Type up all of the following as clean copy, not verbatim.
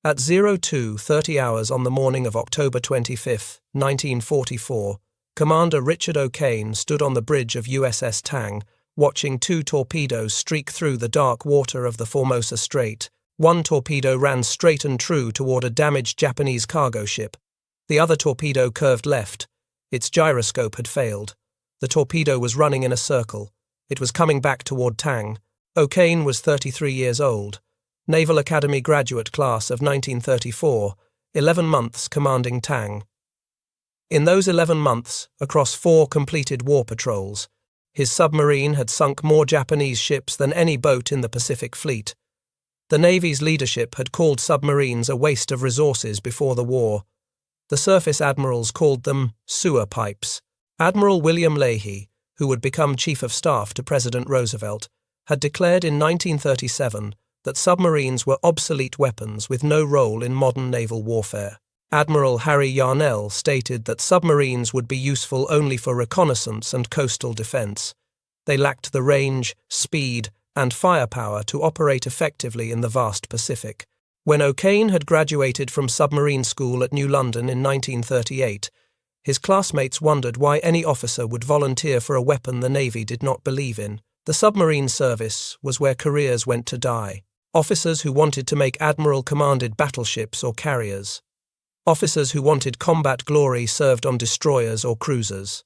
At 02:30 hours on the morning of October 25, 1944, Commander Richard O'Kane stood on the bridge of USS Tang, watching two torpedoes streak through the dark water of the Formosa Strait. One torpedo ran straight and true toward a damaged Japanese cargo ship. The other torpedo curved left. Its gyroscope had failed. The torpedo was running in a circle. It was coming back toward Tang. O'Kane was 33 years old. Naval Academy graduate class of 1934, 11 months commanding Tang. In those 11 months, across 4 completed war patrols, his submarine had sunk more Japanese ships than any boat in the Pacific Fleet. The Navy's leadership had called submarines a waste of resources before the war. The surface admirals called them sewer pipes. Admiral William Leahy, who would become Chief of Staff to President Roosevelt, had declared in 1937 that submarines were obsolete weapons with no role in modern naval warfare. Admiral Harry Yarnell stated that submarines would be useful only for reconnaissance and coastal defense. They lacked the range, speed, and firepower to operate effectively in the vast Pacific. When O'Kane had graduated from submarine school at New London in 1938, his classmates wondered why any officer would volunteer for a weapon the Navy did not believe in. The submarine service was where careers went to die. Officers who wanted to make admiral-commanded battleships or carriers. Officers who wanted combat glory served on destroyers or cruisers.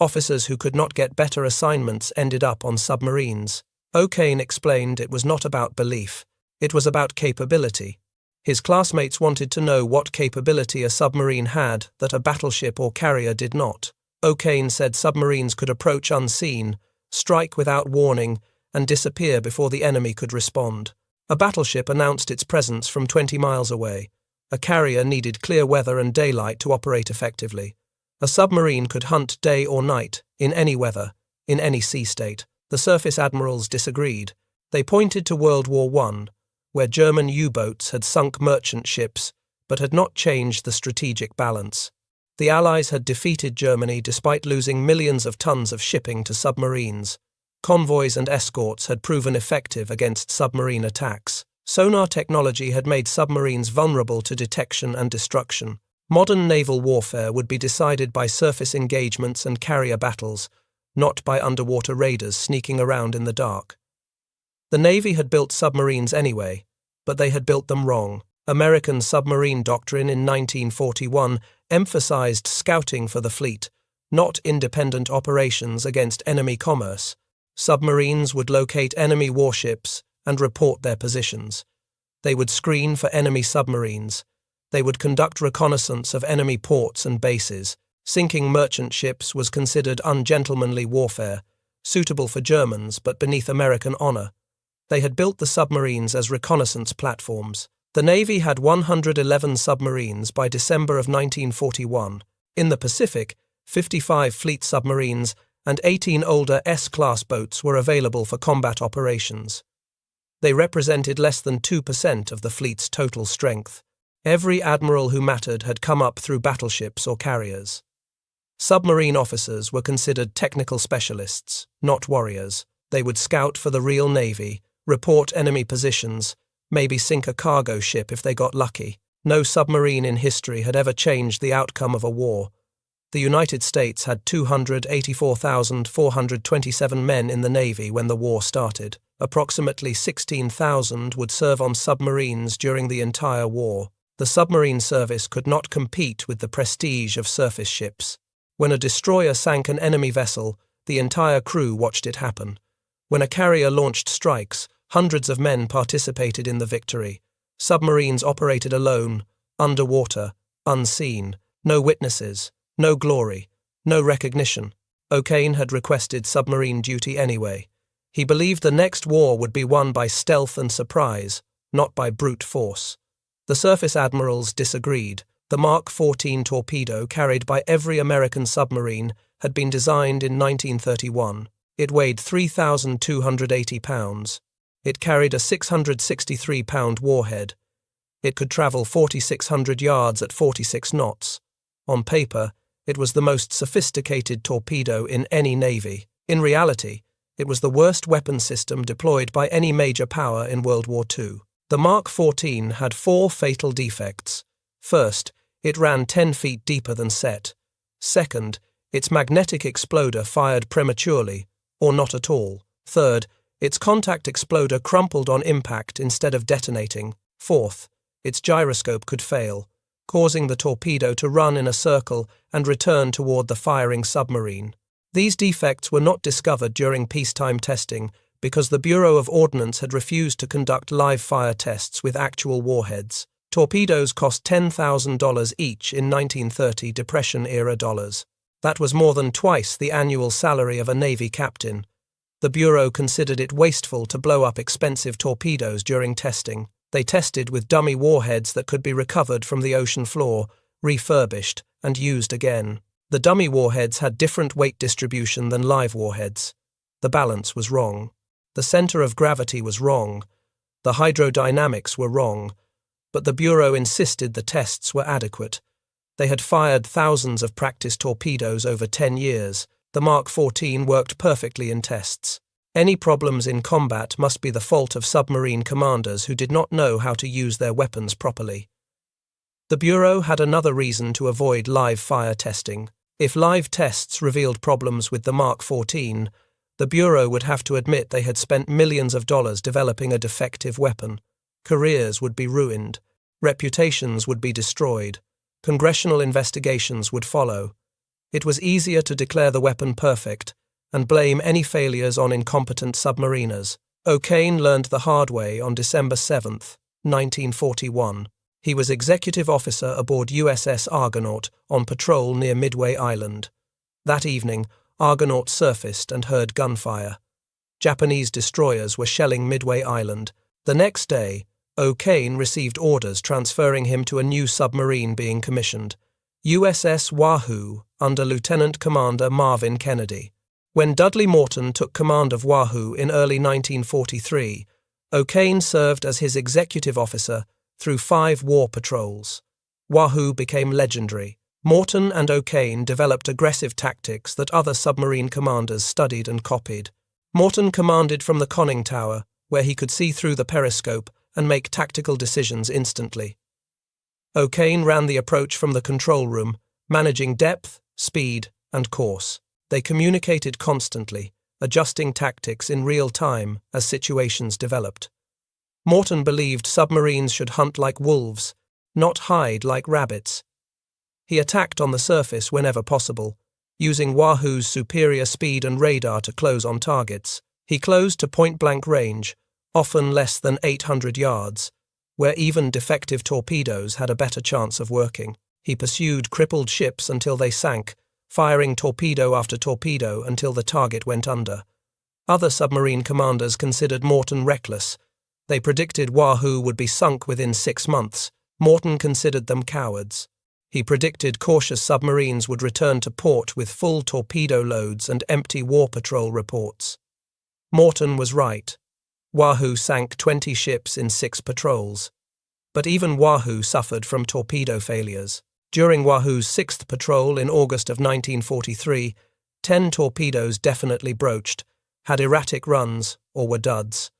Officers who could not get better assignments ended up on submarines. O'Kane explained it was not about belief, it was about capability. His classmates wanted to know what capability a submarine had that a battleship or carrier did not. O'Kane said submarines could approach unseen, strike without warning, and disappear before the enemy could respond. A battleship announced its presence from 20 miles away. A carrier needed clear weather and daylight to operate effectively. A submarine could hunt day or night, in any weather, in any sea state. The surface admirals disagreed. They pointed to World War I, where German U-boats had sunk merchant ships, but had not changed the strategic balance. The Allies had defeated Germany despite losing millions of tons of shipping to submarines. Convoys and escorts had proven effective against submarine attacks. Sonar technology had made submarines vulnerable to detection and destruction. Modern naval warfare would be decided by surface engagements and carrier battles, not by underwater raiders sneaking around in the dark. The Navy had built submarines anyway, but they had built them wrong. American submarine doctrine in 1941 emphasized scouting for the fleet, not independent operations against enemy commerce. Submarines would locate enemy warships and report their positions. They would screen for enemy submarines. They would conduct reconnaissance of enemy ports and bases. Sinking merchant ships was considered ungentlemanly warfare, suitable for Germans but beneath American honor. They had built the submarines as reconnaissance platforms. The Navy had 111 submarines by December of 1941. In the Pacific, 55 fleet submarines and 18 older S-class boats were available for combat operations. They represented less than 2% of the fleet's total strength. Every admiral who mattered had come up through battleships or carriers. Submarine officers were considered technical specialists, not warriors. They would scout for the real Navy, report enemy positions, maybe sink a cargo ship if they got lucky. No submarine in history had ever changed the outcome of a war. The United States had 284,427 men in the Navy when the war started. Approximately 16,000 would serve on submarines during the entire war. The submarine service could not compete with the prestige of surface ships. When a destroyer sank an enemy vessel, the entire crew watched it happen. When a carrier launched strikes, hundreds of men participated in the victory. Submarines operated alone, underwater, unseen, no witnesses, no glory, no recognition. O'Kane had requested submarine duty anyway. He believed the next war would be won by stealth and surprise, not by brute force. The surface admirals disagreed. The Mark 14 torpedo carried by every American submarine had been designed in 1931. It weighed 3,280 pounds. It carried a 663-pound warhead. It could travel 4,600 yards at 46 knots. On paper, it was the most sophisticated torpedo in any navy. In reality, it was the worst weapon system deployed by any major power in World War II. The Mark 14 had 4 fatal defects. First, it ran 10 feet deeper than set. Second, its magnetic exploder fired prematurely, or not at all. Third, its contact exploder crumpled on impact instead of detonating. Fourth, its gyroscope could fail, causing the torpedo to run in a circle and return toward the firing submarine. These defects were not discovered during peacetime testing because the Bureau of Ordnance had refused to conduct live-fire tests with actual warheads. Torpedoes cost $10,000 each in 1930 Depression-era dollars. That was more than twice the annual salary of a Navy captain. The Bureau considered it wasteful to blow up expensive torpedoes during testing. They tested with dummy warheads that could be recovered from the ocean floor, refurbished, and used again. The dummy warheads had different weight distribution than live warheads. The balance was wrong. The center of gravity was wrong. The hydrodynamics were wrong. But the Bureau insisted the tests were adequate. They had fired thousands of practice torpedoes over 10 years. The Mark 14 worked perfectly in tests. Any problems in combat must be the fault of submarine commanders who did not know how to use their weapons properly. The Bureau had another reason to avoid live fire testing. If live tests revealed problems with the Mark 14, the Bureau would have to admit they had spent millions of dollars developing a defective weapon. Careers would be ruined. Reputations would be destroyed. Congressional investigations would follow. It was easier to declare the weapon perfect and blame any failures on incompetent submariners. O'Kane learned the hard way on December 7, 1941. He was executive officer aboard USS Argonaut on patrol near Midway Island. That evening, Argonaut surfaced and heard gunfire. Japanese destroyers were shelling Midway Island. The next day, O'Kane received orders transferring him to a new submarine being commissioned, USS Wahoo, under Lieutenant Commander Marvin Kennedy. When Dudley Morton took command of Wahoo in early 1943, O'Kane served as his executive officer through 5 war patrols. Wahoo became legendary. Morton and O'Kane developed aggressive tactics that other submarine commanders studied and copied. Morton commanded from the conning tower, where he could see through the periscope and make tactical decisions instantly. O'Kane ran the approach from the control room, managing depth, speed, and course. They communicated constantly, adjusting tactics in real time as situations developed. Morton believed submarines should hunt like wolves, not hide like rabbits. He attacked on the surface whenever possible, using Wahoo's superior speed and radar to close on targets. He closed to point-blank range, often less than 800 yards, where even defective torpedoes had a better chance of working. He pursued crippled ships until they sank, firing torpedo after torpedo until the target went under. Other submarine commanders considered Morton reckless. They predicted Wahoo would be sunk within 6 months. Morton considered them cowards. He predicted cautious submarines would return to port with full torpedo loads and empty war patrol reports. Morton was right. Wahoo sank 20 ships in 6 patrols. But even Wahoo suffered from torpedo failures. During Wahoo's 6th patrol in August of 1943, 10 torpedoes definitely broached, had erratic runs, or were duds.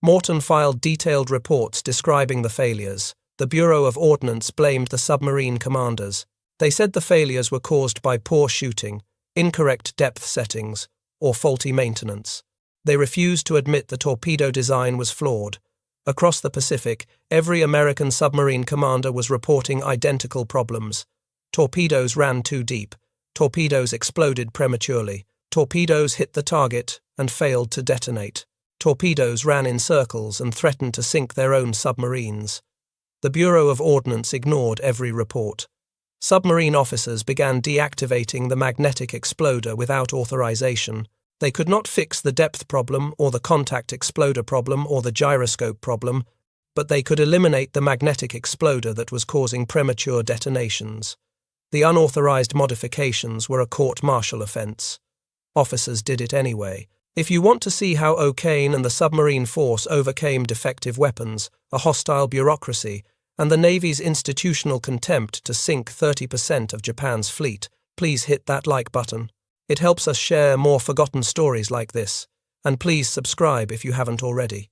Morton filed detailed reports describing the failures. The Bureau of Ordnance blamed the submarine commanders. They said the failures were caused by poor shooting, incorrect depth settings, or faulty maintenance. They refused to admit the torpedo design was flawed. Across the Pacific, every American submarine commander was reporting identical problems. Torpedoes ran too deep. Torpedoes exploded prematurely. Torpedoes hit the target and failed to detonate. Torpedoes ran in circles and threatened to sink their own submarines. The Bureau of Ordnance ignored every report. Submarine officers began deactivating the magnetic exploder without authorization. They could not fix the depth problem or the contact exploder problem or the gyroscope problem, but they could eliminate the magnetic exploder that was causing premature detonations. The unauthorized modifications were a court-martial offense. Officers did it anyway. If you want to see how O'Kane and the submarine force overcame defective weapons, a hostile bureaucracy, and the Navy's institutional contempt to sink 30% of Japan's fleet, please hit that like button. It helps us share more forgotten stories like this, and please subscribe if you haven't already.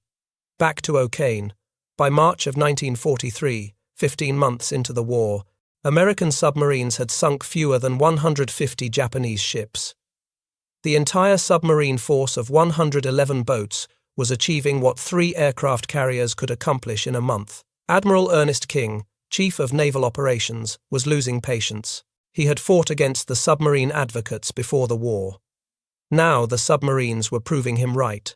Back to O'Kane. By March of 1943, 15 months into the war, American submarines had sunk fewer than 150 Japanese ships. The entire submarine force of 111 boats was achieving what 3 aircraft carriers could accomplish in a month. Admiral Ernest King, Chief of Naval Operations, was losing patience. He had fought against the submarine advocates before the war. Now the submarines were proving him right.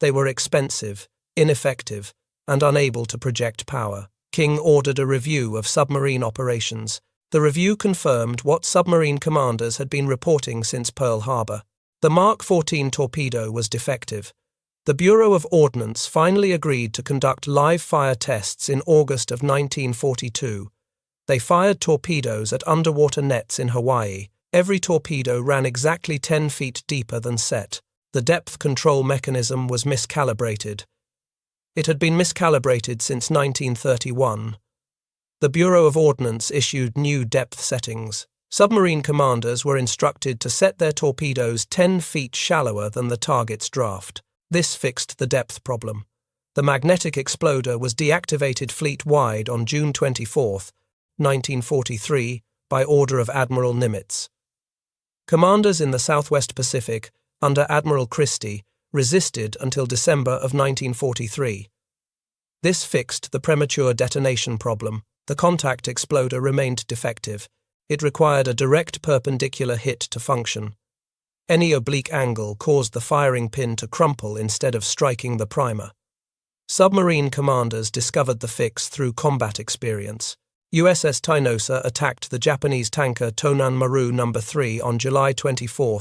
They were expensive, ineffective, and unable to project power. King ordered a review of submarine operations. The review confirmed what submarine commanders had been reporting since Pearl Harbor. The Mark 14 torpedo was defective. The Bureau of Ordnance finally agreed to conduct live fire tests in August of 1942. They fired torpedoes at underwater nets in Hawaii. Every torpedo ran exactly 10 feet deeper than set. The depth control mechanism was miscalibrated. It had been miscalibrated since 1931. The Bureau of Ordnance issued new depth settings. Submarine commanders were instructed to set their torpedoes 10 feet shallower than the target's draft. This fixed the depth problem. The magnetic exploder was deactivated fleet-wide on June 24, 1943, by order of Admiral Nimitz. Commanders in the Southwest Pacific, under Admiral Christie, resisted until December of 1943. This fixed the premature detonation problem. The contact exploder remained defective. It required a direct perpendicular hit to function. Any oblique angle caused the firing pin to crumple instead of striking the primer. Submarine commanders discovered the fix through combat experience. USS Tainosa attacked the Japanese tanker Tonan Maru No. 3 on July 24,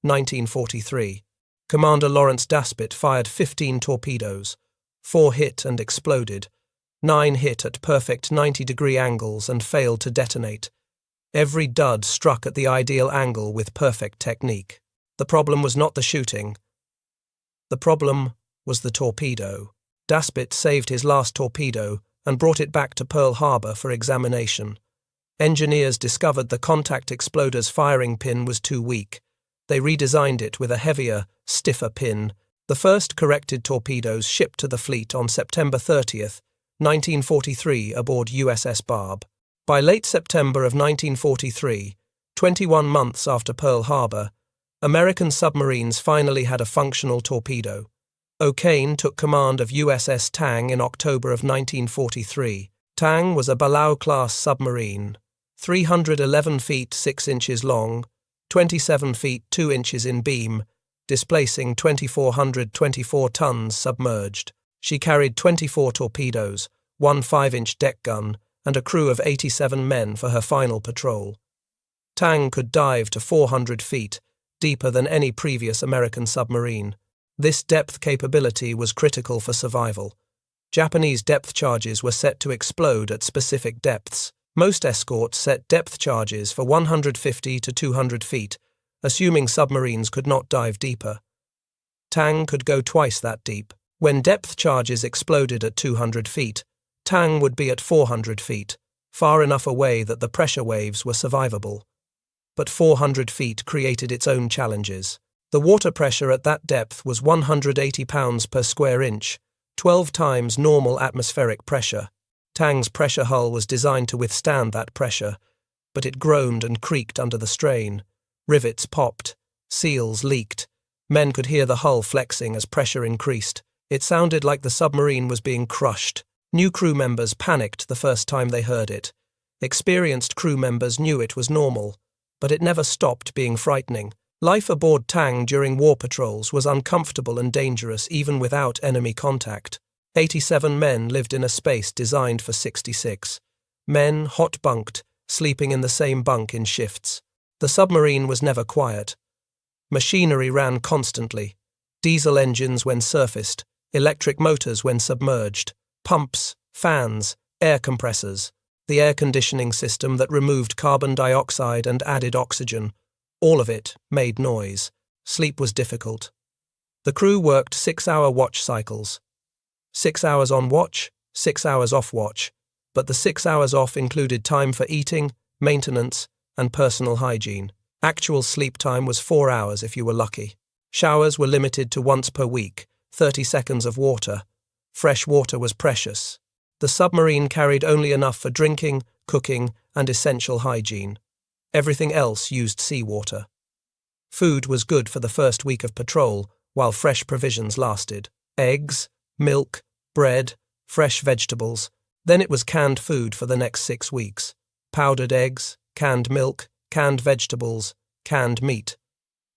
1943. Commander Lawrence Daspit fired 15 torpedoes. 4 hit and exploded. 9 hit at perfect 90-degree angles and failed to detonate. Every dud struck at the ideal angle with perfect technique. The problem was not the shooting. The problem was the torpedo. Daspit saved his last torpedo and brought it back to Pearl Harbor for examination. Engineers discovered the contact exploder's firing pin was too weak. They redesigned it with a heavier, stiffer pin. The first corrected torpedoes shipped to the fleet on September 30, 1943, aboard USS Barb. By late September of 1943, 21 months after Pearl Harbor, American submarines finally had a functional torpedo. O'Kane took command of USS Tang in October of 1943. Tang was a Balao-class submarine, 311 feet 6 inches long, 27 feet 2 inches in beam, displacing 2,424 tons submerged. She carried 24 torpedoes, 1 5-inch deck gun, and a crew of 87 men for her final patrol. Tang could dive to 400 feet, deeper than any previous American submarine. This depth capability was critical for survival. Japanese depth charges were set to explode at specific depths. Most escorts set depth charges for 150 to 200 feet, assuming submarines could not dive deeper. Tang could go twice that deep. When depth charges exploded at 200 feet, Tang would be at 400 feet, far enough away that the pressure waves were survivable. But 400 feet created its own challenges. The water pressure at that depth was 180 pounds per square inch, 12 times normal atmospheric pressure. Tang's pressure hull was designed to withstand that pressure, but it groaned and creaked under the strain. Rivets popped, seals leaked. Men could hear the hull flexing as pressure increased. It sounded like the submarine was being crushed. New crew members panicked the first time they heard it. Experienced crew members knew it was normal, but it never stopped being frightening. Life aboard Tang during war patrols was uncomfortable and dangerous even without enemy contact. 87 men lived in a space designed for 66. Men hot-bunked, sleeping in the same bunk in shifts. The submarine was never quiet. Machinery ran constantly. Diesel engines when surfaced, electric motors when submerged, pumps, fans, air compressors, the air conditioning system that removed carbon dioxide and added oxygen. All of it made noise. Sleep was difficult. The crew worked 6-hour watch cycles. 6 hours on watch, 6 hours off watch, but the 6 hours off included time for eating, maintenance, and personal hygiene. Actual sleep time was 4 hours if you were lucky. Showers were limited to once per week, 30 seconds of water. Fresh water was precious. The submarine carried only enough for drinking, cooking, and essential hygiene. Everything else used seawater. Food was good for the first week of patrol, while fresh provisions lasted. Eggs, milk, bread, fresh vegetables. Then it was canned food for the next 6 weeks. Powdered eggs, canned milk, canned vegetables, canned meat.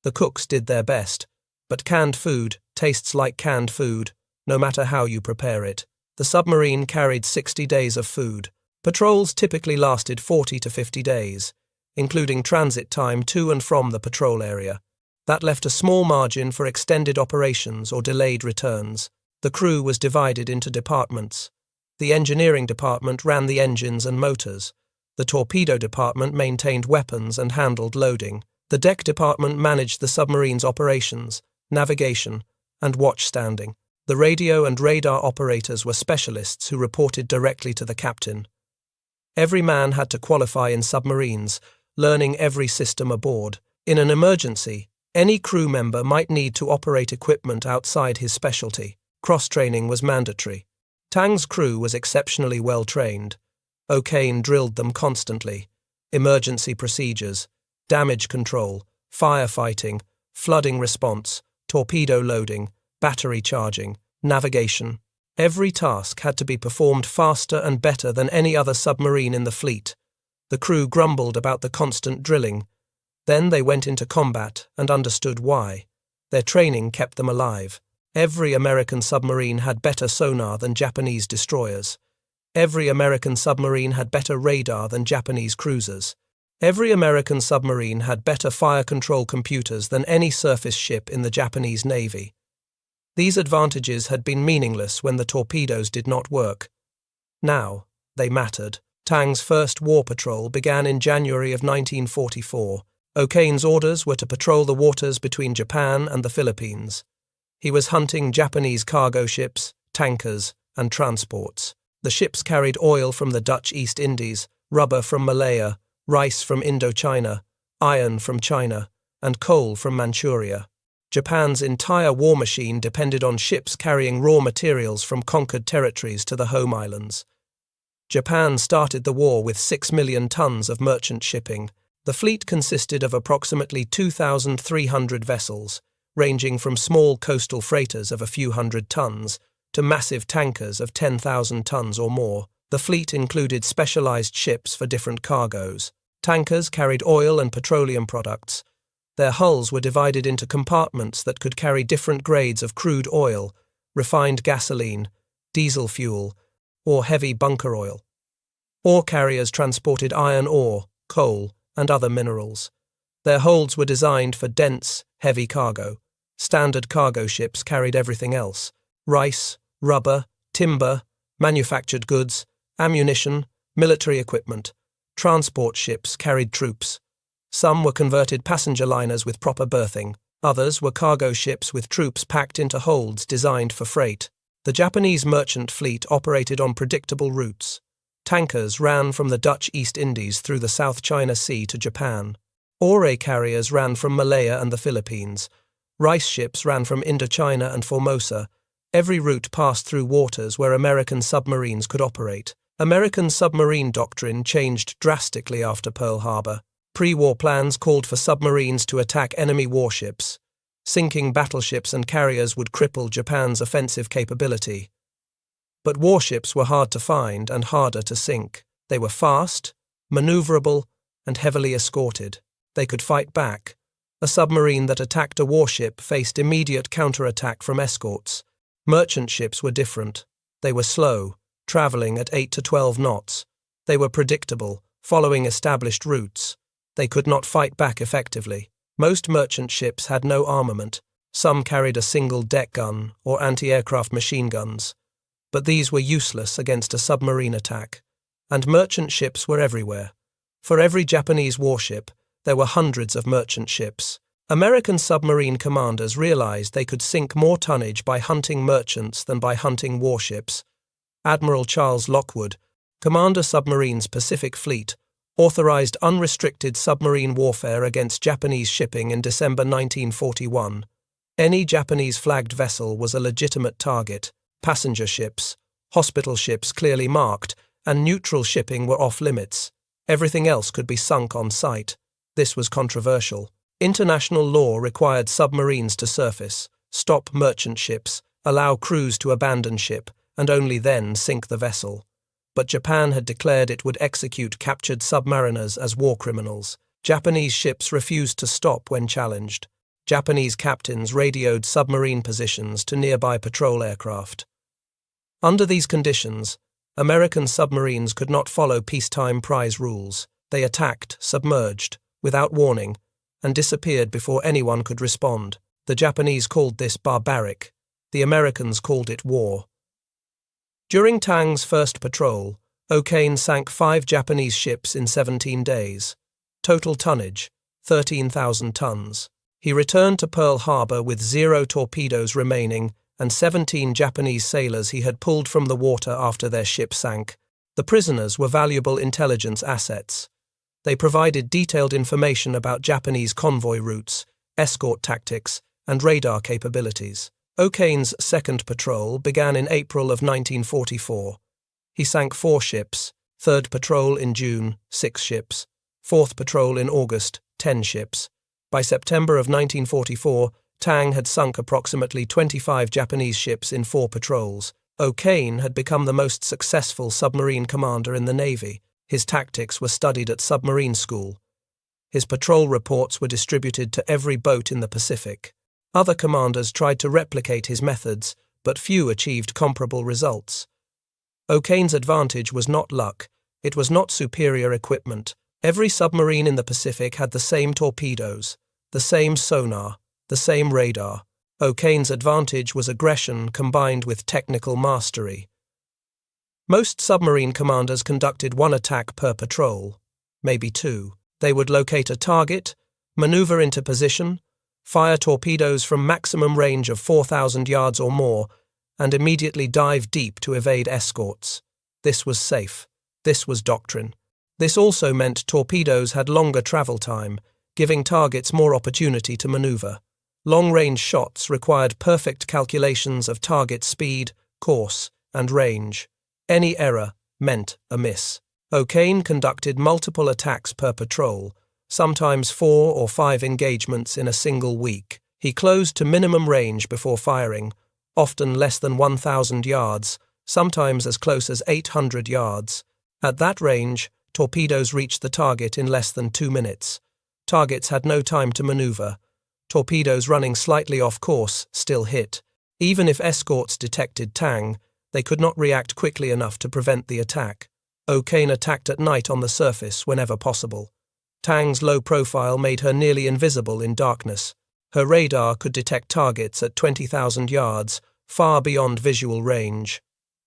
The cooks did their best, but canned food tastes like canned food, no matter how you prepare it. The submarine carried 60 days of food. Patrols typically lasted 40 to 50 days, including transit time to and from the patrol area. That left a small margin for extended operations or delayed returns. The crew was divided into departments. The engineering department ran the engines and motors. The torpedo department maintained weapons and handled loading. The deck department managed the submarine's operations, navigation, and watch-standing. The radio and radar operators were specialists who reported directly to the captain. Every man had to qualify in submarines, learning every system aboard. In an emergency, any crew member might need to operate equipment outside his specialty. Cross-training was mandatory. Tang's crew was exceptionally well-trained. O'Kane drilled them constantly. Emergency procedures, damage control, firefighting, flooding response, torpedo loading, battery charging, navigation. Every task had to be performed faster and better than any other submarine in the fleet. The crew grumbled about the constant drilling. Then they went into combat and understood why. Their training kept them alive. Every American submarine had better sonar than Japanese destroyers. Every American submarine had better radar than Japanese cruisers. Every American submarine had better fire control computers than any surface ship in the Japanese Navy. These advantages had been meaningless when the torpedoes did not work. Now, they mattered. Tang's first war patrol began in January of 1944. O'Kane's orders were to patrol the waters between Japan and the Philippines. He was hunting Japanese cargo ships, tankers, and transports. The ships carried oil from the Dutch East Indies, rubber from Malaya, rice from Indochina, iron from China, and coal from Manchuria. Japan's entire war machine depended on ships carrying raw materials from conquered territories to the home islands. Japan started the war with 6 million tons of merchant shipping. The fleet consisted of approximately 2,300 vessels, ranging from small coastal freighters of a few hundred tons to massive tankers of 10,000 tons or more. The fleet included specialized ships for different cargoes. Tankers carried oil and petroleum products. Their hulls were divided into compartments that could carry different grades of crude oil, refined gasoline, diesel fuel, or heavy bunker oil. Ore carriers transported iron ore, coal, and other minerals. Their holds were designed for dense, heavy cargo. Standard cargo ships carried everything else: rice, rubber, timber, manufactured goods, ammunition, military equipment. Transport ships carried troops. Some were converted passenger liners with proper berthing. Others were cargo ships with troops packed into holds designed for freight. The Japanese merchant fleet operated on predictable routes. Tankers ran from the Dutch East Indies through the South China Sea to Japan. Ore carriers ran from Malaya and the Philippines. Rice ships ran from Indochina and Formosa. Every route passed through waters where American submarines could operate. American submarine doctrine changed drastically after Pearl Harbor. Pre-war plans called for submarines to attack enemy warships. Sinking battleships and carriers would cripple Japan's offensive capability. But warships were hard to find and harder to sink. They were fast, maneuverable, and heavily escorted. They could fight back. A submarine that attacked a warship faced immediate counterattack from escorts. Merchant ships were different. They were slow, traveling at 8 to 12 knots. They were predictable, following established routes. They could not fight back effectively. Most merchant ships had no armament. Some carried a single deck gun or anti-aircraft machine guns. But these were useless against a submarine attack. And merchant ships were everywhere. For every Japanese warship, there were hundreds of merchant ships. American submarine commanders realized they could sink more tonnage by hunting merchants than by hunting warships. Admiral Charles Lockwood, Commander Submarine's Pacific Fleet, authorized unrestricted submarine warfare against Japanese shipping in December 1941. Any Japanese-flagged vessel was a legitimate target. passenger ships, hospital ships clearly marked, and neutral shipping were off-limits. Everything else could be sunk on sight. This was controversial. International law required submarines to surface, stop merchant ships, allow crews to abandon ship, and only then sink the vessel. But Japan had declared it would execute captured submariners as war criminals. Japanese ships refused to stop when challenged. Japanese captains radioed submarine positions to nearby patrol aircraft. Under these conditions, American submarines could not follow peacetime prize rules. They attacked, submerged, without warning, and disappeared before anyone could respond. The Japanese called this barbaric. The Americans called it war. During Tang's first patrol, O'Kane sank 5 Japanese ships in 17 days. Total tonnage, 13,000 tons. He returned to Pearl Harbor with 0 torpedoes remaining and 17 Japanese sailors he had pulled from the water after their ship sank. The prisoners were valuable intelligence assets. They provided detailed information about Japanese convoy routes, escort tactics, and radar capabilities. O'Kane's second patrol began in April of 1944. He sank 4 ships, third patrol in June, 6 ships, fourth patrol in August, 10 ships. By September of 1944, Tang had sunk approximately 25 Japanese ships in 4 patrols. O'Kane had become the most successful submarine commander in the Navy. His tactics were studied at submarine school. His patrol reports were distributed to every boat in the Pacific. Other commanders tried to replicate his methods, but few achieved comparable results. O'Kane's advantage was not luck. It was not superior equipment. Every submarine in the Pacific had the same torpedoes, the same sonar, the same radar. O'Kane's advantage was aggression combined with technical mastery. Most submarine commanders conducted 1 attack per patrol, maybe 2. They would locate a target, maneuver into position, fire torpedoes from maximum range of 4,000 yards or more, and immediately dive deep to evade escorts. This was safe. This was doctrine. This also meant torpedoes had longer travel time, giving targets more opportunity to maneuver. Long-range shots required perfect calculations of target speed, course, and range. Any error meant a miss. O'Kane conducted multiple attacks per patrol, sometimes 4 or 5 engagements in a single week. He closed to minimum range before firing, often less than 1,000 yards, sometimes as close as 800 yards. At that range, torpedoes reached the target in less than 2 minutes. Targets had no time to maneuver. Torpedoes running slightly off course still hit. Even if escorts detected Tang, they could not react quickly enough to prevent the attack. O'Kane attacked at night on the surface whenever possible. Tang's low profile made her nearly invisible in darkness. Her radar could detect targets at 20,000 yards, far beyond visual range.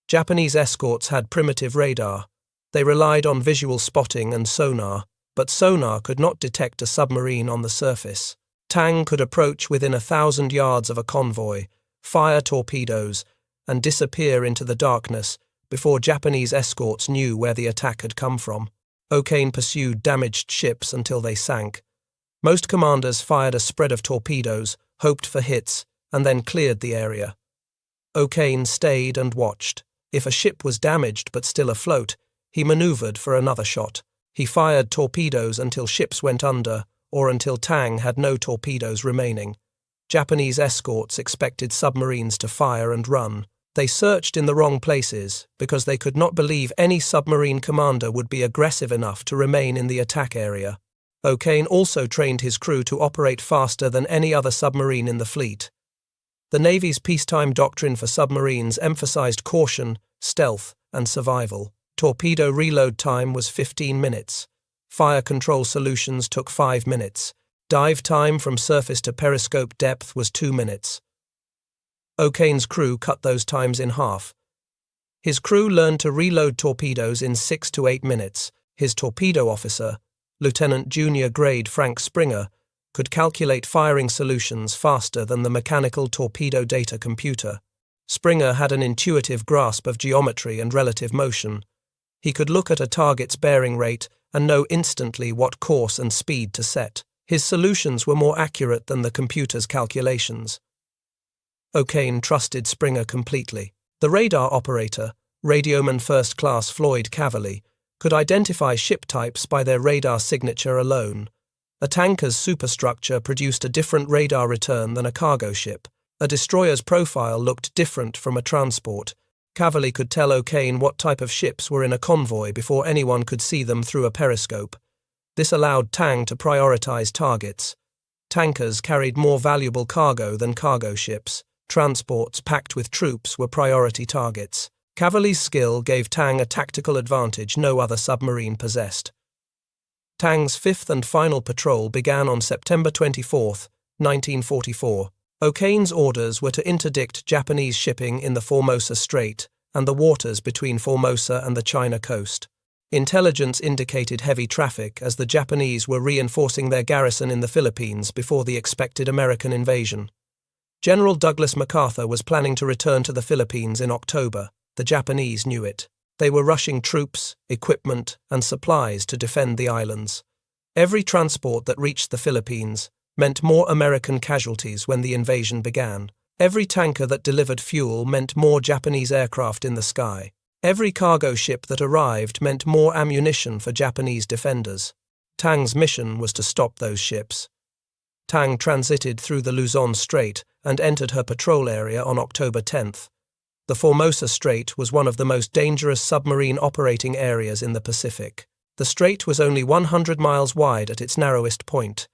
Japanese escorts had primitive radar. They relied on visual spotting and sonar, but sonar could not detect a submarine on the surface. Tang could approach within 1,000 yards of a convoy, fire torpedoes, and disappear into the darkness before Japanese escorts knew where the attack had come from. O'Kane pursued damaged ships until they sank. Most commanders fired a spread of torpedoes, hoped for hits, and then cleared the area. O'Kane stayed and watched. If a ship was damaged but still afloat, he maneuvered for another shot. He fired torpedoes until ships went under, or until Tang had no torpedoes remaining. Japanese escorts expected submarines to fire and run. They searched in the wrong places because they could not believe any submarine commander would be aggressive enough to remain in the attack area. O'Kane also trained his crew to operate faster than any other submarine in the fleet. The Navy's peacetime doctrine for submarines emphasized caution, stealth, and survival. Torpedo reload time was 15 minutes. Fire control solutions took 5 minutes. Dive time from surface to periscope depth was 2 minutes. O'Kane's crew cut those times in half. His crew learned to reload torpedoes in 6 to 8 minutes. His torpedo officer, Lieutenant Junior Grade Frank Springer, could calculate firing solutions faster than the mechanical torpedo data computer. Springer had an intuitive grasp of geometry and relative motion. He could look at a target's bearing rate and know instantly what course and speed to set. His solutions were more accurate than the computer's calculations. O'Kane trusted Springer completely. The The radar operator, radioman First Class Floyd Cavalli, could identify ship types by their radar signature alone. A tanker's superstructure produced a different radar return than a cargo ship. A destroyer's profile looked different from a transport. Cavalli could tell O'Kane what type of ships were in a convoy before anyone could see them through a periscope. This allowed Tang to prioritize targets. Tankers carried more valuable cargo than cargo ships. Transports packed with troops were priority targets. Cavalli's skill gave Tang a tactical advantage no other submarine possessed. Tang's fifth and final patrol began on September 24, 1944. O'Kane's orders were to interdict Japanese shipping in the Formosa Strait and the waters between Formosa and the China coast. Intelligence indicated heavy traffic as the Japanese were reinforcing their garrison in the Philippines before the expected American invasion. General Douglas MacArthur was planning to return to the Philippines in October. The Japanese knew it. They were rushing troops, equipment, and supplies to defend the islands. Every transport that reached the Philippines meant more American casualties when the invasion began. Every tanker that delivered fuel meant more Japanese aircraft in the sky. Every cargo ship that arrived meant more ammunition for Japanese defenders. Tang's mission was to stop those ships. Tang transited through the Luzon Strait and entered her patrol area on October 10th. The Formosa Strait was one of the most dangerous submarine operating areas in the Pacific. The strait was only 100 miles wide at its narrowest point.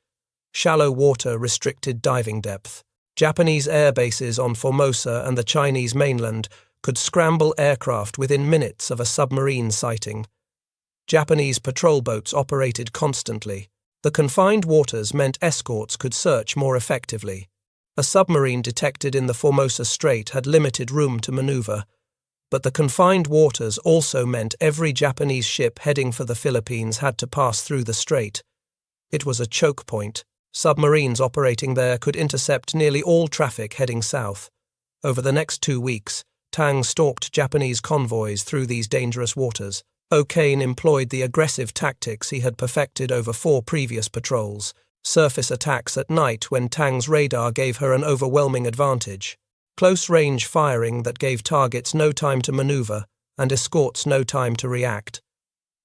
Shallow water restricted diving depth. Japanese air bases on Formosa and the Chinese mainland could scramble aircraft within minutes of a submarine sighting. Japanese patrol boats operated constantly. The confined waters meant escorts could search more effectively. A submarine detected in the Formosa Strait had limited room to maneuver, but the confined waters also meant every Japanese ship heading for the Philippines had to pass through the strait. It was a choke point. Submarines operating there could intercept nearly all traffic heading south. Over the next 2 weeks, Tang stalked Japanese convoys through these dangerous waters. O'Kane employed the aggressive tactics he had perfected over 4 previous patrols. Surface attacks at night when Tang's radar gave her an overwhelming advantage. Close-range firing that gave targets no time to maneuver and escorts no time to react.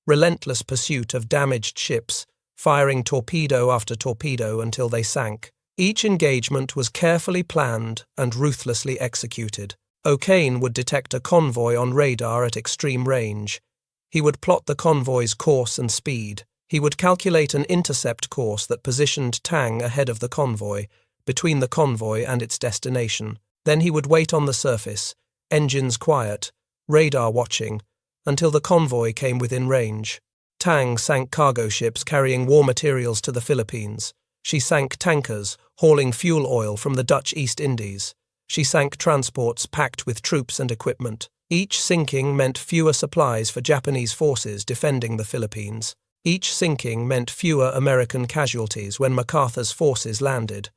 Relentless pursuit of damaged ships, firing torpedo after torpedo until they sank. Each engagement was carefully planned and ruthlessly executed. O'Kane would detect a convoy on radar at extreme range. He would plot the convoy's course and speed. He would calculate an intercept course that positioned Tang ahead of the convoy, between the convoy and its destination. Then he would wait on the surface, engines quiet, radar watching, until the convoy came within range. Tang sank cargo ships carrying war materials to the Philippines. She sank tankers, hauling fuel oil from the Dutch East Indies. She sank transports packed with troops and equipment. Each sinking meant fewer supplies for Japanese forces defending the Philippines. Each sinking meant fewer American casualties when MacArthur's forces landed.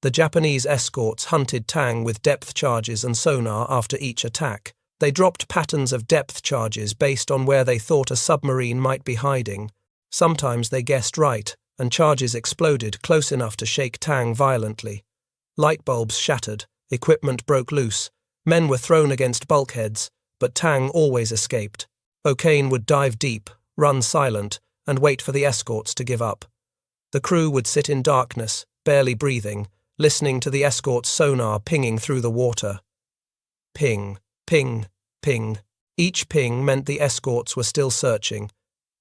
The Japanese escorts hunted Tang with depth charges and sonar after each attack. They dropped patterns of depth charges based on where they thought a submarine might be hiding. Sometimes they guessed right, and charges exploded close enough to shake Tang violently. Light bulbs shattered, equipment broke loose, men were thrown against bulkheads, but Tang always escaped. O'Kane would dive deep, run silent, and wait for the escorts to give up. The crew would sit in darkness, barely breathing, listening to the escort's sonar pinging through the water. Ping, ping, ping. Each ping meant the escorts were still searching.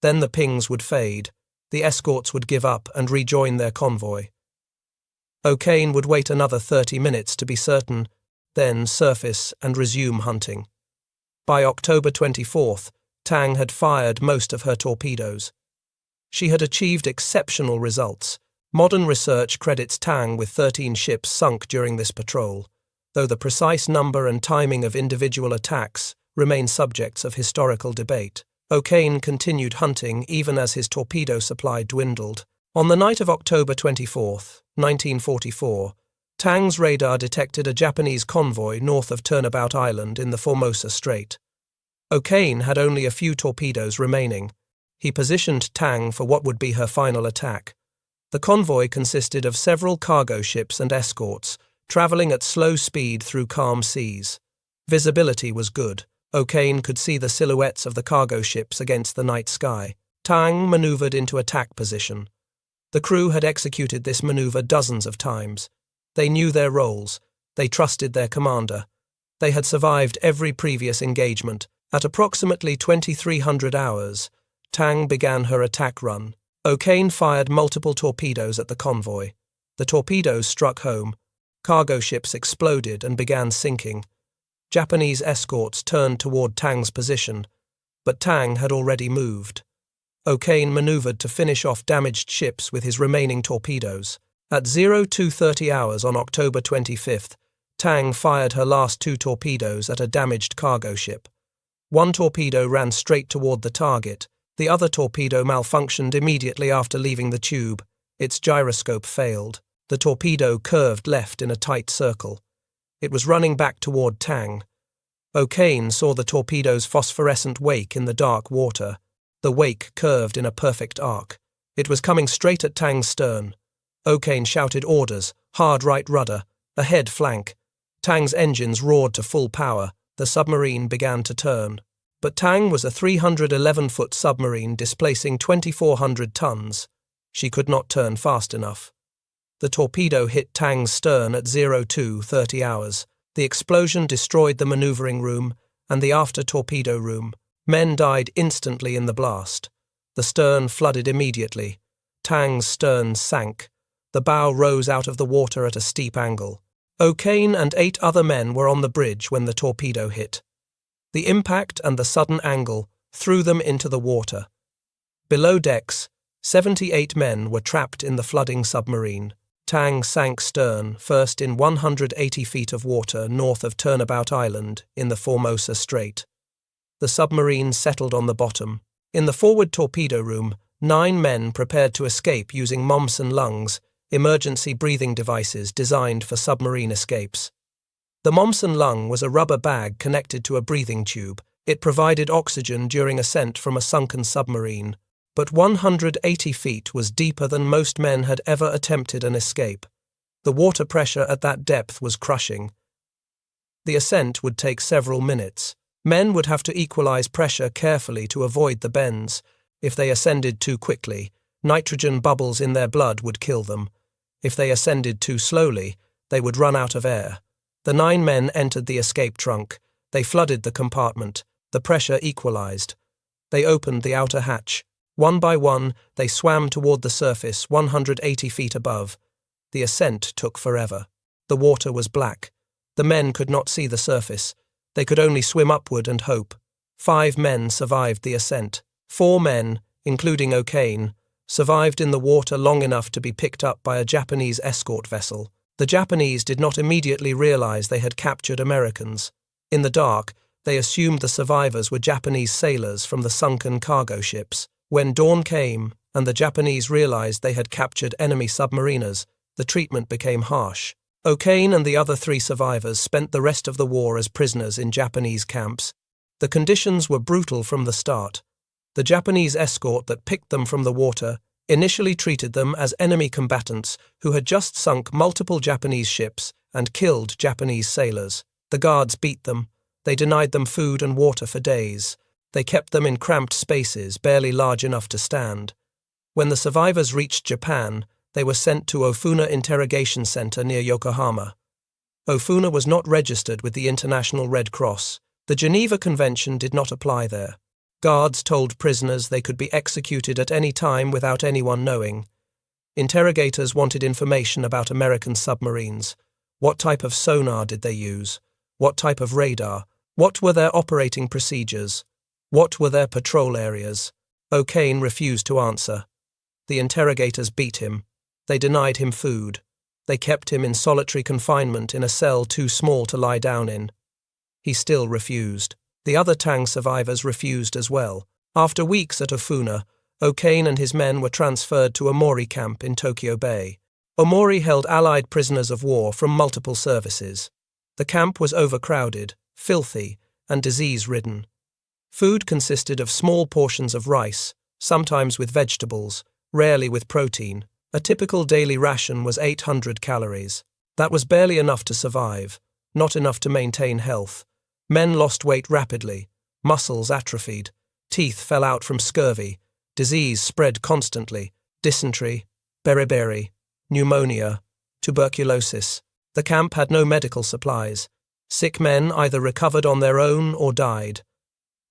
Then the pings would fade. The escorts would give up and rejoin their convoy. O'Kane would wait another 30 minutes to be certain, then surface and resume hunting. By October 24th, Tang had fired most of her torpedoes. She had achieved exceptional results. Modern research credits Tang with 13 ships sunk during this patrol, though the precise number and timing of individual attacks remain subjects of historical debate. O'Kane continued hunting even as his torpedo supply dwindled. On the night of October 24th, 1944, Tang's radar detected a Japanese convoy north of Turnabout Island in the Formosa Strait. O'Kane had only a few torpedoes remaining. He positioned Tang for what would be her final attack. The convoy consisted of several cargo ships and escorts, traveling at slow speed through calm seas. Visibility was good. O'Kane could see the silhouettes of the cargo ships against the night sky. Tang maneuvered into attack position. The crew had executed this maneuver dozens of times. They knew their roles. They trusted their commander. They had survived every previous engagement. At approximately 2300 hours, Tang began her attack run. O'Kane fired multiple torpedoes at the convoy. The torpedoes struck home. Cargo ships exploded and began sinking. Japanese escorts turned toward Tang's position, but Tang had already moved. O'Kane maneuvered to finish off damaged ships with his remaining torpedoes. At 0230 hours on October 25th, Tang fired her last 2 torpedoes at a damaged cargo ship. One torpedo ran straight toward the target. The other torpedo malfunctioned immediately after leaving the tube. Its gyroscope failed. The torpedo curved left in a tight circle. It was running back toward Tang. O'Kane saw the torpedo's phosphorescent wake in the dark water. The wake curved in a perfect arc. It was coming straight at Tang's stern. O'Kane shouted orders, hard right rudder, ahead flank. Tang's engines roared to full power. The submarine began to turn. But Tang was a 311-foot submarine displacing 2,400 tons. She could not turn fast enough. The torpedo hit Tang's stern at 0230 hours. The explosion destroyed the maneuvering room and the after torpedo room. Men died instantly in the blast. The stern flooded immediately. Tang's stern sank. The bow rose out of the water at a steep angle. O'Kane and 8 other men were on the bridge when the torpedo hit. The impact and the sudden angle threw them into the water. Below decks, 78 men were trapped in the flooding submarine. Tang sank stern, first in 180 feet of water north of Turnabout Island in the Formosa Strait. The submarine settled on the bottom. In the forward torpedo room, 9 men prepared to escape using Momsen lungs, emergency breathing devices designed for submarine escapes. The Momsen lung was a rubber bag connected to a breathing tube. It provided oxygen during ascent from a sunken submarine, but 180 feet was deeper than most men had ever attempted an escape. The water pressure at that depth was crushing. The ascent would take several minutes. Men would have to equalize pressure carefully to avoid the bends. If they ascended too quickly, nitrogen bubbles in their blood would kill them. If they ascended too slowly, they would run out of air. The 9 men entered the escape trunk. They flooded the compartment. The pressure equalized. They opened the outer hatch. One by one, they swam toward the surface 180 feet above. The ascent took forever. The water was black. The men could not see the surface. They could only swim upward and hope. 5 men survived the ascent. 4 men, including O'Kane, survived in the water long enough to be picked up by a Japanese escort vessel. The Japanese did not immediately realize they had captured Americans. In the dark, they assumed the survivors were Japanese sailors from the sunken cargo ships. When dawn came and the Japanese realized they had captured enemy submariners, the treatment became harsh. O'Kane and the other 3 survivors spent the rest of the war as prisoners in Japanese camps. The conditions were brutal from the start. The Japanese escort that picked them from the water initially treated them as enemy combatants who had just sunk multiple Japanese ships and killed Japanese sailors. The guards beat them. They denied them food and water for days. They kept them in cramped spaces, barely large enough to stand. When the survivors reached Japan, they were sent to Ofuna Interrogation Center near Yokohama. Ofuna was not registered with the International Red Cross. The Geneva Convention did not apply there. Guards told prisoners they could be executed at any time without anyone knowing. Interrogators wanted information about American submarines. What type of sonar did they use? What type of radar? What were their operating procedures? What were their patrol areas? O'Kane refused to answer. The interrogators beat him. They denied him food. They kept him in solitary confinement in a cell too small to lie down in. He still refused. The other Tang survivors refused as well. After weeks at Ofuna, O'Kane and his men were transferred to Omori camp in Tokyo Bay. Omori held Allied prisoners of war from multiple services. The camp was overcrowded, filthy, and disease-ridden. Food consisted of small portions of rice, sometimes with vegetables, rarely with protein. A typical daily ration was 800 calories. That was barely enough to survive, not enough to maintain health. Men lost weight rapidly, muscles atrophied, teeth fell out from scurvy, disease spread constantly, dysentery, beriberi, pneumonia, tuberculosis. The camp had no medical supplies. Sick men either recovered on their own or died.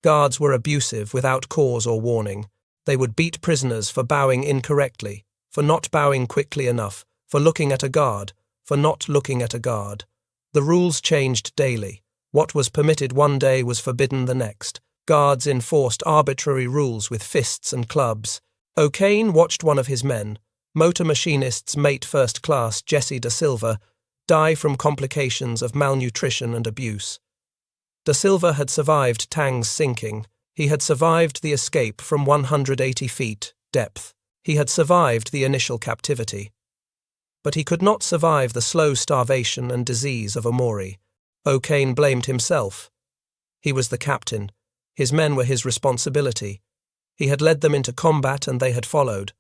Guards were abusive without cause or warning. They would beat prisoners for bowing incorrectly, for not bowing quickly enough, for looking at a guard, for not looking at a guard. The rules changed daily. What was permitted one day was forbidden the next. Guards enforced arbitrary rules with fists and clubs. O'Kane watched one of his men, motor machinist's mate first class Jesse da Silva, die from complications of malnutrition and abuse. Da Silva had survived Tang's sinking. He had survived the escape from 180 feet depth. He had survived the initial captivity. But he could not survive the slow starvation and disease of Omori. O'Kane blamed himself. He was the captain. His men were his responsibility. He had led them into combat and they had followed.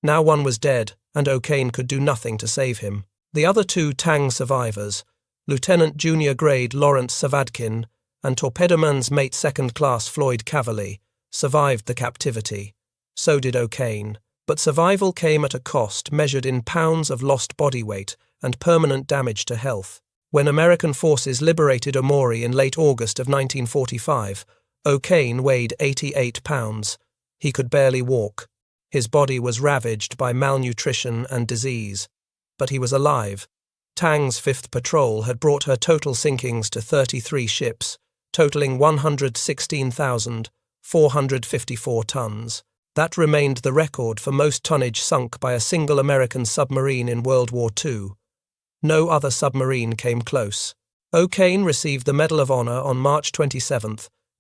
Now one was dead, and O'Kane could do nothing to save him. The other two Tang survivors, Lieutenant Junior Grade Lawrence Savadkin and Torpedoman's mate second class Floyd Cavalli, survived the captivity. So did O'Kane. But survival came at a cost measured in pounds of lost body weight and permanent damage to health. When American forces liberated Omori in late August of 1945, O'Kane weighed 88 pounds. He could barely walk. His body was ravaged by malnutrition and disease. But he was alive. Tang's 5th Patrol had brought her total sinkings to 33 ships, totaling 116,454 tons. That remained the record for most tonnage sunk by a single American submarine in World War II. No other submarine came close. O'Kane received the Medal of Honor on March 27,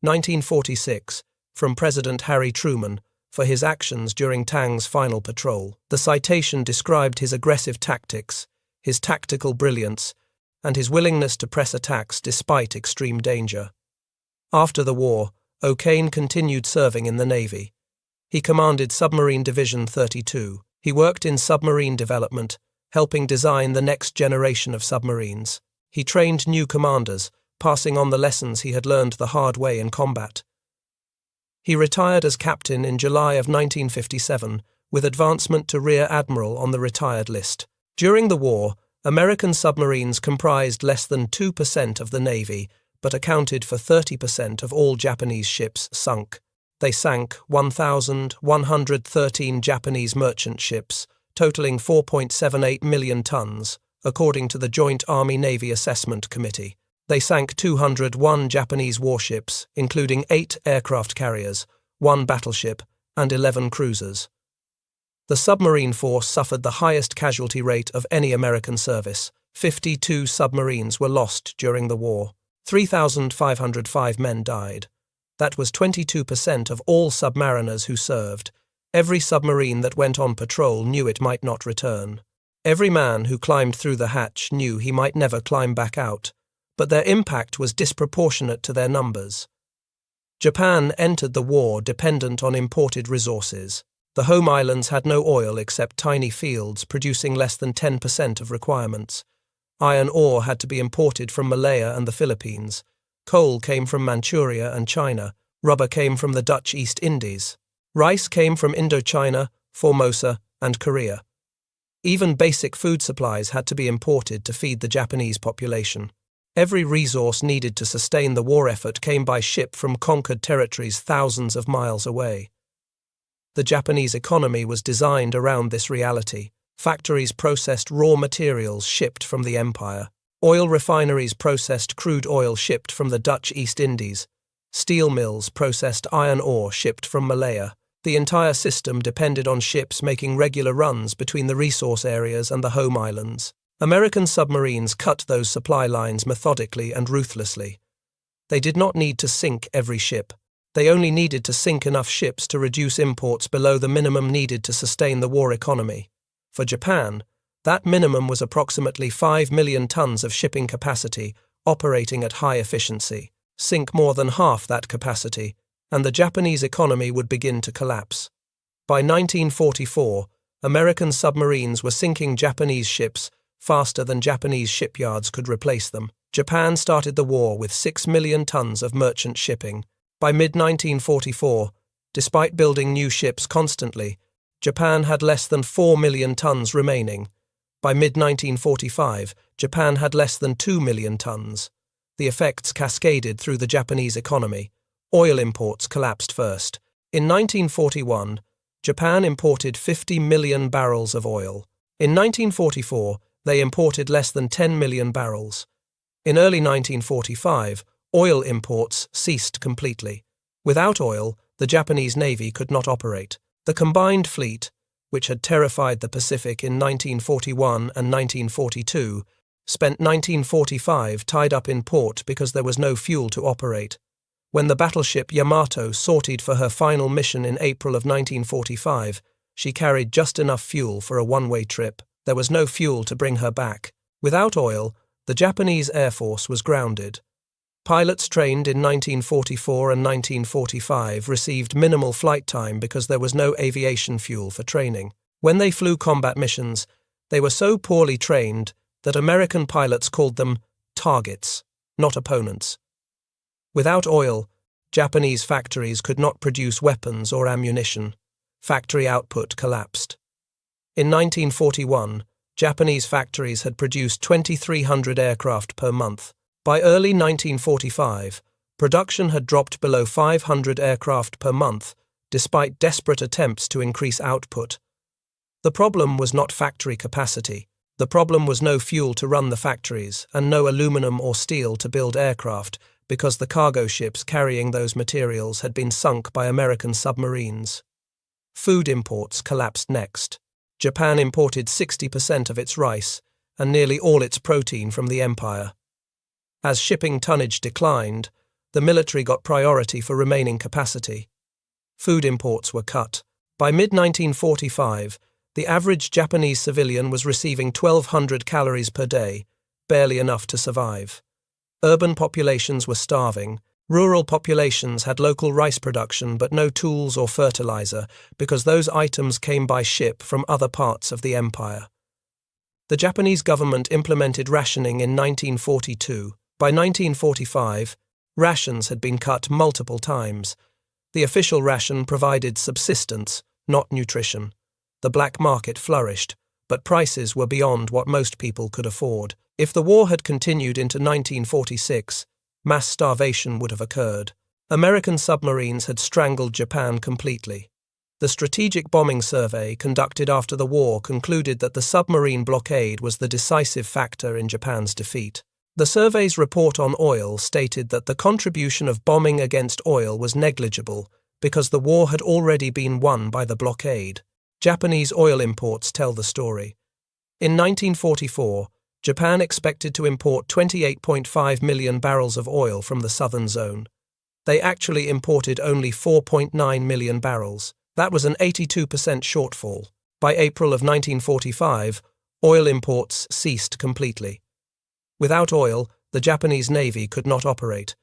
1946, from President Harry Truman for his actions during Tang's final patrol. The citation described his aggressive tactics, his tactical brilliance, and his willingness to press attacks despite extreme danger. After the war, O'Kane continued serving in the Navy. He commanded Submarine Division 32. He worked in submarine development, helping design the next generation of submarines. He trained new commanders, passing on the lessons he had learned the hard way in combat. He retired as captain in July of 1957, with advancement to Rear Admiral on the retired list. During the war, American submarines comprised less than 2% of the Navy, but accounted for 30% of all Japanese ships sunk. They sank 1,113 Japanese merchant ships, totaling 4.78 million tons, according to the Joint Army-Navy Assessment Committee. They sank 201 Japanese warships, including 8 aircraft carriers, 1 battleship, and 11 cruisers. The submarine force suffered the highest casualty rate of any American service. 52 submarines were lost during the war. 3,505 men died. That was 22% of all submariners who served. Every submarine that went on patrol knew it might not return. Every man who climbed through the hatch knew he might never climb back out, but their impact was disproportionate to their numbers. Japan entered the war dependent on imported resources. The home islands had no oil except tiny fields producing less than 10% of requirements. Iron ore had to be imported from Malaya and the Philippines. Coal came from Manchuria and China. Rubber came from the Dutch East Indies. Rice came from Indochina, Formosa, and Korea. Even basic food supplies had to be imported to feed the Japanese population. Every resource needed to sustain the war effort came by ship from conquered territories thousands of miles away. The Japanese economy was designed around this reality. Factories processed raw materials shipped from the empire. Oil refineries processed crude oil shipped from the Dutch East Indies. Steel mills processed iron ore shipped from Malaya. The entire system depended on ships making regular runs between the resource areas and the home islands. American submarines cut those supply lines methodically and ruthlessly. They did not need to sink every ship. They only needed to sink enough ships to reduce imports below the minimum needed to sustain the war economy. For Japan, that minimum was approximately 5 million tons of shipping capacity operating at high efficiency. Sink more than half that capacity, and the Japanese economy would begin to collapse. By 1944, American submarines were sinking Japanese ships faster than Japanese shipyards could replace them. Japan started the war with 6 million tons of merchant shipping. By mid-1944, despite building new ships constantly, Japan had less than 4 million tons remaining. By mid-1945, Japan had less than 2 million tons. The effects cascaded through the Japanese economy. Oil imports collapsed first. In 1941, Japan imported 50 million barrels of oil. In 1944, they imported less than 10 million barrels. In early 1945, oil imports ceased completely. Without oil, the Japanese Navy could not operate. The combined fleet, which had terrified the Pacific in 1941 and 1942, spent 1945 tied up in port because there was no fuel to operate. When the battleship Yamato sortied for her final mission in April of 1945, she carried just enough fuel for a one-way trip. There was no fuel to bring her back. Without oil, the Japanese Air Force was grounded. Pilots trained in 1944 and 1945 received minimal flight time because there was no aviation fuel for training. When they flew combat missions, they were so poorly trained that American pilots called them targets, not opponents. Without oil, Japanese factories could not produce weapons or ammunition. Factory output collapsed. In 1941, Japanese factories had produced 2,300 aircraft per month. By early 1945, production had dropped below 500 aircraft per month, despite desperate attempts to increase output. The problem was not factory capacity. The problem was no fuel to run the factories and no aluminum or steel to build aircraft because the cargo ships carrying those materials had been sunk by American submarines. Food imports collapsed next. Japan imported 60% of its rice and nearly all its protein from the empire. As shipping tonnage declined, the military got priority for remaining capacity. Food imports were cut. By mid-1945, the average Japanese civilian was receiving 1,200 calories per day, barely enough to survive. Urban populations were starving. Rural populations had local rice production but no tools or fertilizer because those items came by ship from other parts of the empire. The Japanese government implemented rationing in 1942. By 1945, rations had been cut multiple times. The official ration provided subsistence, not nutrition. The black market flourished, but prices were beyond what most people could afford. If the war had continued into 1946, mass starvation would have occurred. American submarines had strangled Japan completely. The Strategic Bombing Survey conducted after the war concluded that the submarine blockade was the decisive factor in Japan's defeat. The survey's report on oil stated that the contribution of bombing against oil was negligible because the war had already been won by the blockade. Japanese oil imports tell the story. In 1944, Japan expected to import 28.5 million barrels of oil from the southern zone. They actually imported only 4.9 million barrels. That was an 82% shortfall. By April of 1945, oil imports ceased completely. Without oil, the Japanese Navy could not operate.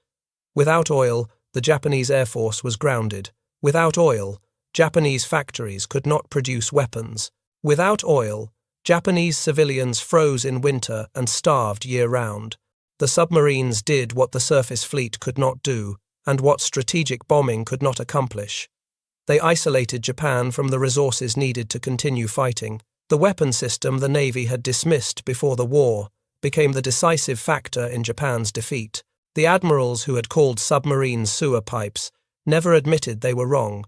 Without oil, the Japanese Air Force was grounded. Without oil, Japanese factories could not produce weapons. Without oil, Japanese civilians froze in winter and starved year-round. The submarines did what the surface fleet could not do, and what strategic bombing could not accomplish. They isolated Japan from the resources needed to continue fighting. The weapon system the Navy had dismissed before the war became the decisive factor in Japan's defeat. The admirals who had called submarines sewer pipes never admitted they were wrong.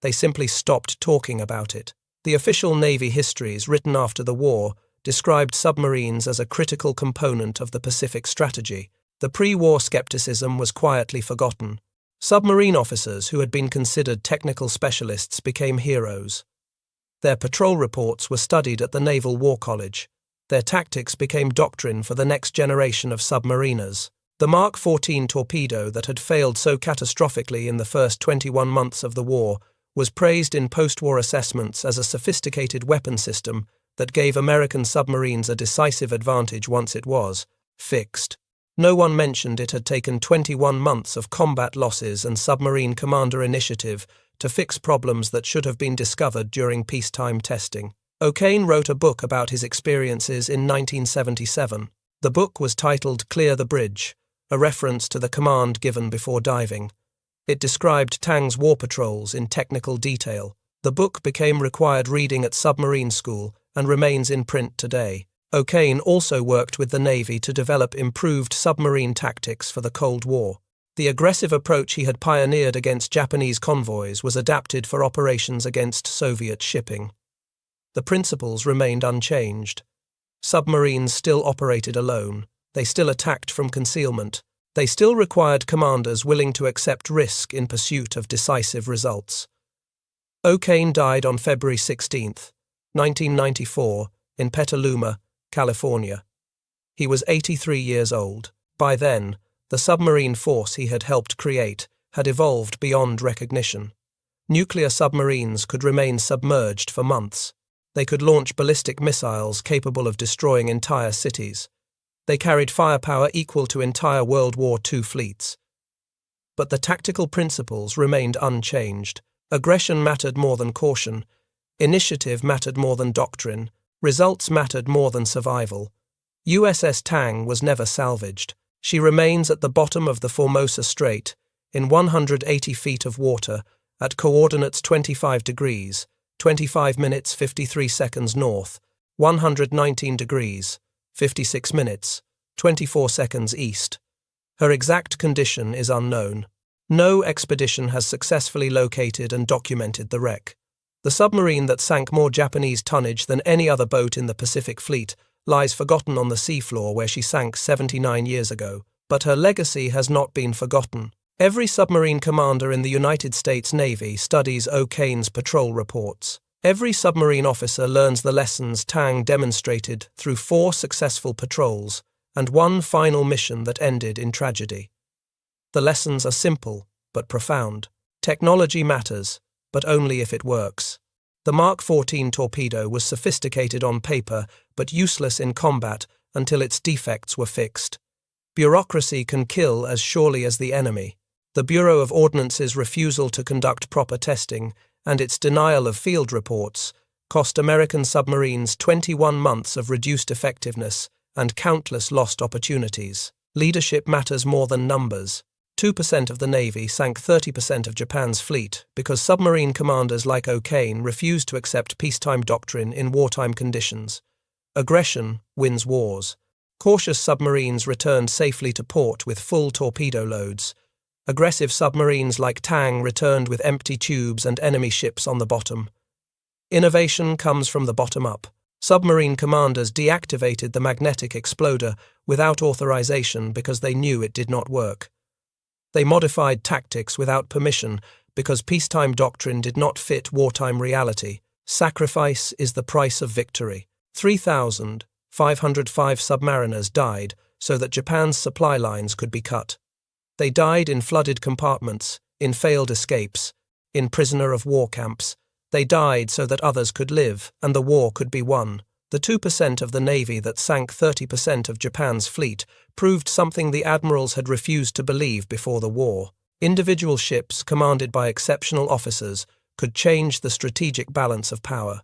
They simply stopped talking about it. The official Navy histories written after the war described submarines as a critical component of the Pacific strategy. The pre-war skepticism was quietly forgotten. Submarine officers who had been considered technical specialists became heroes. Their patrol reports were studied at the Naval War College. Their tactics became doctrine for the next generation of submariners. The Mark 14 torpedo that had failed so catastrophically in the first 21 months of the war was praised in post-war assessments as a sophisticated weapon system that gave American submarines a decisive advantage once it was fixed. No one mentioned it had taken 21 months of combat losses and submarine commander initiative to fix problems that should have been discovered during peacetime testing. O'Kane wrote a book about his experiences in 1977. The book was titled Clear the Bridge, a reference to the command given before diving. It described Tang's war patrols in technical detail. The book became required reading at submarine school and remains in print today. O'Kane also worked with the Navy to develop improved submarine tactics for the Cold War. The aggressive approach he had pioneered against Japanese convoys was adapted for operations against Soviet shipping. The principles remained unchanged. Submarines still operated alone. They still attacked from concealment. They still required commanders willing to accept risk in pursuit of decisive results. O'Kane died on February 16, 1994, in Petaluma, California. He was 83 years old. By then, the submarine force he had helped create had evolved beyond recognition. Nuclear submarines could remain submerged for months. They could launch ballistic missiles capable of destroying entire cities. They carried firepower equal to entire World War II fleets. But the tactical principles remained unchanged. Aggression mattered more than caution. Initiative mattered more than doctrine. Results mattered more than survival. USS Tang was never salvaged. She remains at the bottom of the Formosa Strait, in 180 feet of water, at coordinates 25 degrees, 25 minutes 53 seconds north, 119 degrees, 56 minutes, 24 seconds east. Her exact condition is unknown. No expedition has successfully located and documented the wreck. The submarine that sank more Japanese tonnage than any other boat in the Pacific Fleet lies forgotten on the seafloor where she sank 79 years ago. But her legacy has not been forgotten. Every submarine commander in the United States Navy studies O'Kane's patrol reports. Every submarine officer learns the lessons Tang demonstrated through 4 successful patrols and 1 final mission that ended in tragedy. The lessons are simple but profound. Technology matters, but only if it works. The Mark 14 torpedo was sophisticated on paper but useless in combat until its defects were fixed. Bureaucracy can kill as surely as the enemy. The Bureau of Ordnance's refusal to conduct proper testing and its denial of field reports cost American submarines 21 months of reduced effectiveness and countless lost opportunities. Leadership matters more than numbers. 2% of the Navy sank 30% of Japan's fleet because submarine commanders like O'Kane refused to accept peacetime doctrine in wartime conditions. Aggression wins wars. Cautious submarines returned safely to port with full torpedo loads. Aggressive submarines like Tang returned with empty tubes and enemy ships on the bottom. Innovation comes from the bottom up. Submarine commanders deactivated the magnetic exploder without authorization because they knew it did not work. They modified tactics without permission because peacetime doctrine did not fit wartime reality. Sacrifice is the price of victory. 3,505 submariners died so that Japan's supply lines could be cut. They died in flooded compartments, in failed escapes, in prisoner of war camps. They died so that others could live and the war could be won. The 2% of the Navy that sank 30% of Japan's fleet proved something the admirals had refused to believe before the war. Individual ships commanded by exceptional officers could change the strategic balance of power.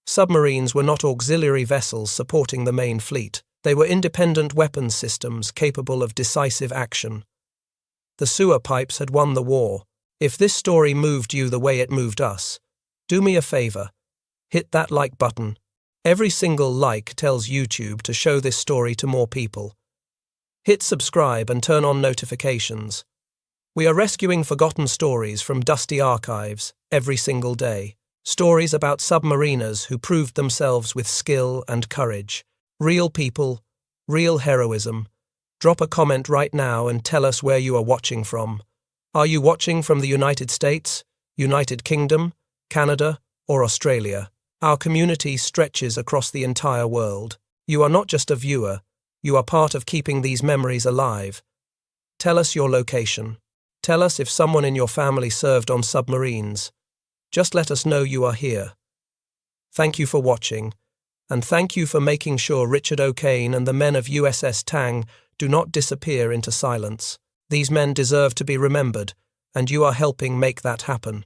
Submarines were not auxiliary vessels supporting the main fleet. They were independent weapons systems capable of decisive action. The sewer pipes had won the war. If this story moved you the way it moved us, do me a favor. Hit that like button. Every single like tells YouTube to show this story to more people. Hit subscribe and turn on notifications. We are rescuing forgotten stories from dusty archives every single day. Stories about submariners who proved themselves with skill and courage. Real people, real heroism. Drop a comment right now and tell us where you are watching from. Are you watching from the United States, United Kingdom, Canada, or Australia? Our community stretches across the entire world. You are not just a viewer, you are part of keeping these memories alive. Tell us your location. Tell us if someone in your family served on submarines. Just let us know you are here. Thank you for watching, and thank you for making sure Richard O'Kane and the men of USS Tang do not disappear into silence. These men deserve to be remembered, and you are helping make that happen.